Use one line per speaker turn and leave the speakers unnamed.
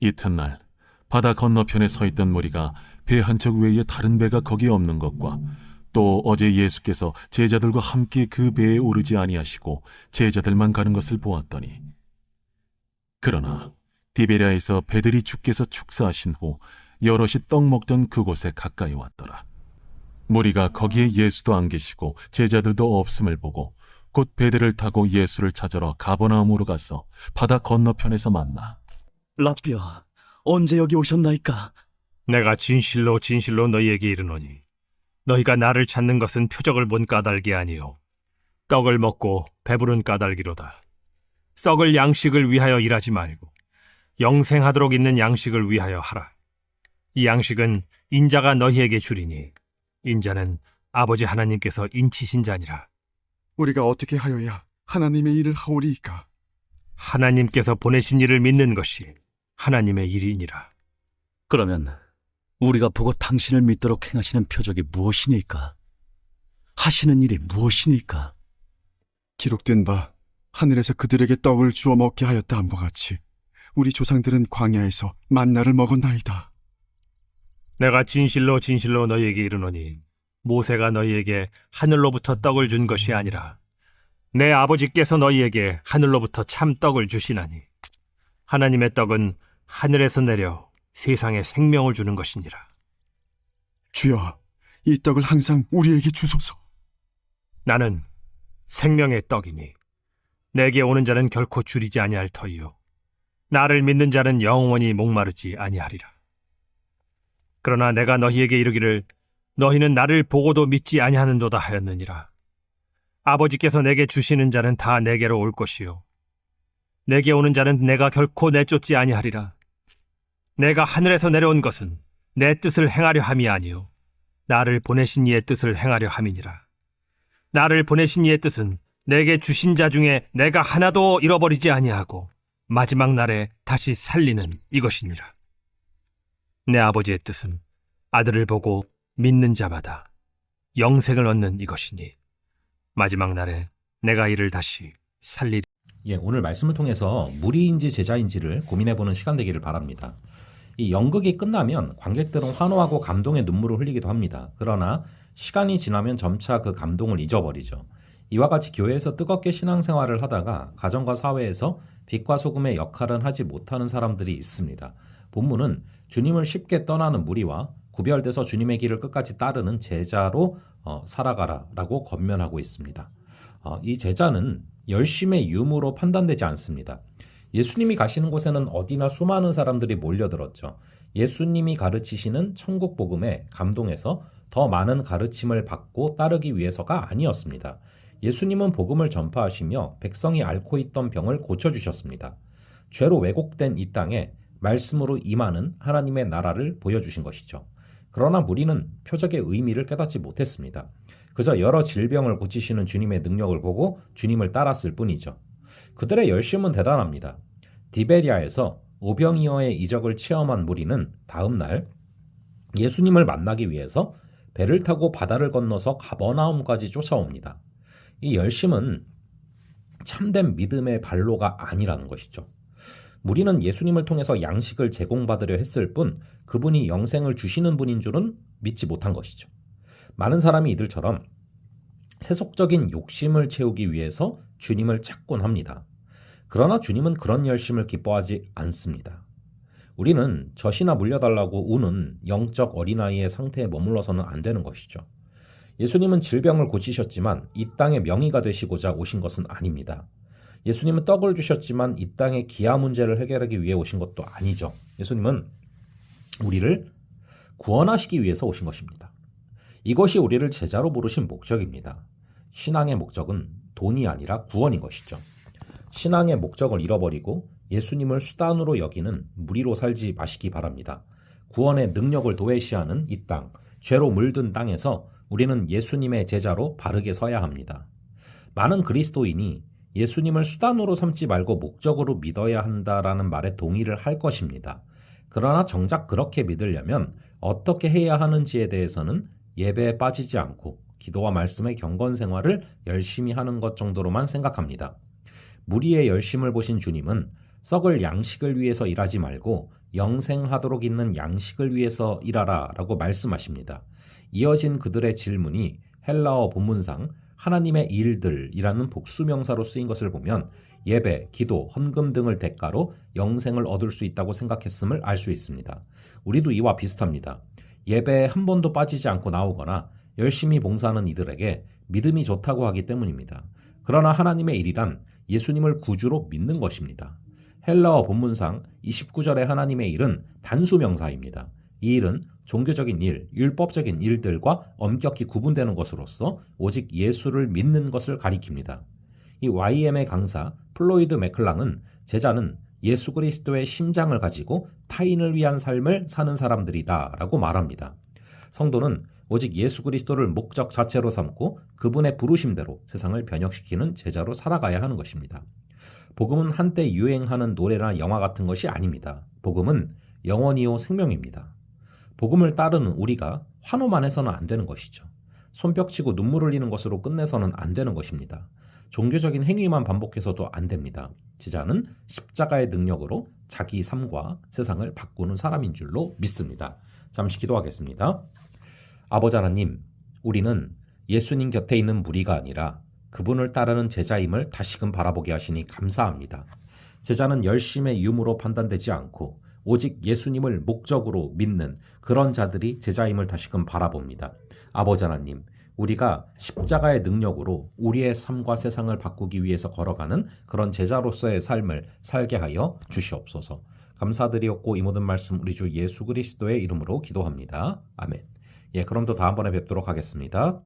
이튿날 바다 건너편에 서 있던 무리가 배 한 척 외에 다른 배가 거기 없는 것과 또 어제 예수께서 제자들과 함께 그 배에 오르지 아니하시고 제자들만 가는 것을 보았더니, 그러나 디베랴에서 배들이 주께서 축사하신 후 여럿이 떡 먹던 그곳에 가까이 왔더라. 무리가 거기에 예수도 안 계시고 제자들도 없음을 보고 곧 배들을 타고 예수를 찾으러 가버나움으로 가서 바다 건너편에서 만나
라삐야, 언제 여기 오셨나이까?
내가 진실로 진실로 너희에게 이르노니 너희가 나를 찾는 것은 표적을 본 까닭이 아니요 떡을 먹고 배부른 까닭이로다. 썩을 양식을 위하여 일하지 말고 영생하도록 있는 양식을 위하여 하라. 이 양식은 인자가 너희에게 주리니 인자는 아버지 하나님께서 인치신 자니라.
우리가 어떻게 하여야 하나님의 일을 하오리이까?
하나님께서 보내신 이를 믿는 것이 하나님의 일이니라.
그러면 우리가 보고 당신을 믿도록 행하시는 표적이 무엇이니까? 하시는 일이 무엇이니까?
기록된 바 하늘에서 그들에게 떡을 주어 먹게 하였다 함과 같이 우리 조상들은 광야에서 만나를 먹었나이다.
내가 진실로 진실로 너희에게 이르노니 모세가 너희에게 하늘로부터 떡을 준 것이 아니라 내 아버지께서 너희에게 하늘로부터 참 떡을 주시나니 하나님의 떡은 하늘에서 내려 세상에 생명을 주는 것이니라.
주여, 이 떡을 항상 우리에게 주소서.
나는 생명의 떡이니 내게 오는 자는 결코 줄이지 아니할 터이요 나를 믿는 자는 영원히 목마르지 아니하리라. 그러나 내가 너희에게 이르기를 너희는 나를 보고도 믿지 아니하는도다 하였느니라. 아버지께서 내게 주시는 자는 다 내게로 올 것이요 내게 오는 자는 내가 결코 내쫓지 아니하리라. 내가 하늘에서 내려온 것은 내 뜻을 행하려 함이 아니요 나를 보내신 이의 뜻을 행하려 함이니라. 나를 보내신 이의 뜻은 내게 주신 자 중에 내가 하나도 잃어버리지 아니하고 마지막 날에 다시 살리는 이것이니라. 내 아버지의 뜻은 아들을 보고 믿는 자마다 영생을 얻는 이것이니 마지막 날에 내가 이를 다시 살리리.
오늘 말씀을 통해서 무리인지 제자인지를 고민해보는 시간 되기를 바랍니다. 이 연극이 끝나면 관객들은 환호하고 감동의 눈물을 흘리기도 합니다. 그러나 시간이 지나면 점차 그 감동을 잊어버리죠. 이와 같이 교회에서 뜨겁게 신앙생활을 하다가 가정과 사회에서 빛과 소금의 역할은 하지 못하는 사람들이 있습니다. 본문은 주님을 쉽게 떠나는 무리와 구별돼서 주님의 길을 끝까지 따르는 제자로 살아가라라고 권면하고 있습니다. 이 제자는 열심의 유무로 판단되지 않습니다. 예수님이 가시는 곳에는 어디나 수많은 사람들이 몰려들었죠. 예수님이 가르치시는 천국 복음에 감동해서 더 많은 가르침을 받고 따르기 위해서가 아니었습니다. 예수님은 복음을 전파하시며 백성이 앓고 있던 병을 고쳐주셨습니다. 죄로 왜곡된 이 땅에 말씀으로 임하는 하나님의 나라를 보여주신 것이죠. 그러나 무리는 표적의 의미를 깨닫지 못했습니다. 그저 여러 질병을 고치시는 주님의 능력을 보고 주님을 따랐을 뿐이죠. 그들의 열심은 대단합니다. 디베리아에서 오병이어의 이적을 체험한 무리는 다음 날 예수님을 만나기 위해서 배를 타고 바다를 건너서 가버나움까지 쫓아옵니다. 이 열심은 참된 믿음의 발로가 아니라는 것이죠. 무리는 예수님을 통해서 양식을 제공받으려 했을 뿐 그분이 영생을 주시는 분인 줄은 믿지 못한 것이죠. 많은 사람이 이들처럼 세속적인 욕심을 채우기 위해서 주님을 찾곤 합니다. 그러나 주님은 그런 열심을 기뻐하지 않습니다. 우리는 젖이나 물려달라고 우는 영적 어린아이의 상태에 머물러서는 안 되는 것이죠. 예수님은 질병을 고치셨지만 이 땅의 명의가 되시고자 오신 것은 아닙니다. 예수님은 떡을 주셨지만 이 땅의 기아 문제를 해결하기 위해 오신 것도 아니죠. 예수님은 우리를 구원하시기 위해서 오신 것입니다. 이것이 우리를 제자로 부르신 목적입니다. 신앙의 목적은 돈이 아니라 구원인 것이죠. 신앙의 목적을 잃어버리고 예수님을 수단으로 여기는 무리로 살지 마시기 바랍니다. 구원의 능력을 도외시하는 이 땅, 죄로 물든 땅에서 우리는 예수님의 제자로 바르게 서야 합니다. 많은 그리스도인이 예수님을 수단으로 삼지 말고 목적으로 믿어야 한다라는 말에 동의를 할 것입니다. 그러나 정작 그렇게 믿으려면 어떻게 해야 하는지에 대해서는 예배에 빠지지 않고 기도와 말씀의 경건 생활을 열심히 하는 것 정도로만 생각합니다. 무리의 열심을 보신 주님은 썩을 양식을 위해서 일하지 말고 영생하도록 있는 양식을 위해서 일하라 라고 말씀하십니다. 이어진 그들의 질문이 헬라어 본문상 하나님의 일들이라는 복수명사로 쓰인 것을 보면 예배, 기도, 헌금 등을 대가로 영생을 얻을 수 있다고 생각했음을 알 수 있습니다. 우리도 이와 비슷합니다. 예배에 한 번도 빠지지 않고 나오거나 열심히 봉사하는 이들에게 믿음이 좋다고 하기 때문입니다. 그러나 하나님의 일이란 예수님을 구주로 믿는 것입니다. 헬라어 본문상 29절의 하나님의 일은 단수명사입니다. 이 일은 종교적인 일, 율법적인 일들과 엄격히 구분되는 것으로서 오직 예수를 믿는 것을 가리킵니다. 이 YM의 강사 플로이드 맥클랑은 제자는 예수 그리스도의 심장을 가지고 타인을 위한 삶을 사는 사람들이다 라고 말합니다. 성도는 오직 예수 그리스도를 목적 자체로 삼고 그분의 부르심대로 세상을 변혁시키는 제자로 살아가야 하는 것입니다. 복음은 한때 유행하는 노래나 영화 같은 것이 아닙니다. 복음은 영원이요 생명입니다. 복음을 따르는 우리가 환호만 해서는 안 되는 것이죠. 손뼉치고 눈물 흘리는 것으로 끝내서는 안 되는 것입니다. 종교적인 행위만 반복해서도 안 됩니다. 제자는 십자가의 능력으로 자기 삶과 세상을 바꾸는 사람인 줄로 믿습니다. 잠시 기도하겠습니다. 아버지 하나님, 우리는 예수님 곁에 있는 무리가 아니라 그분을 따르는 제자임을 다시금 바라보게 하시니 감사합니다. 제자는 열심의 유무로 판단되지 않고 오직 예수님을 목적으로 믿는 그런 자들이 제자임을 다시금 바라봅니다. 아버지 하나님, 우리가 십자가의 능력으로 우리의 삶과 세상을 바꾸기 위해서 걸어가는 그런 제자로서의 삶을 살게 하여 주시옵소서. 감사드리옵고 이 모든 말씀 우리 주 예수 그리스도의 이름으로 기도합니다. 아멘. 그럼 또 다음번에 뵙도록 하겠습니다.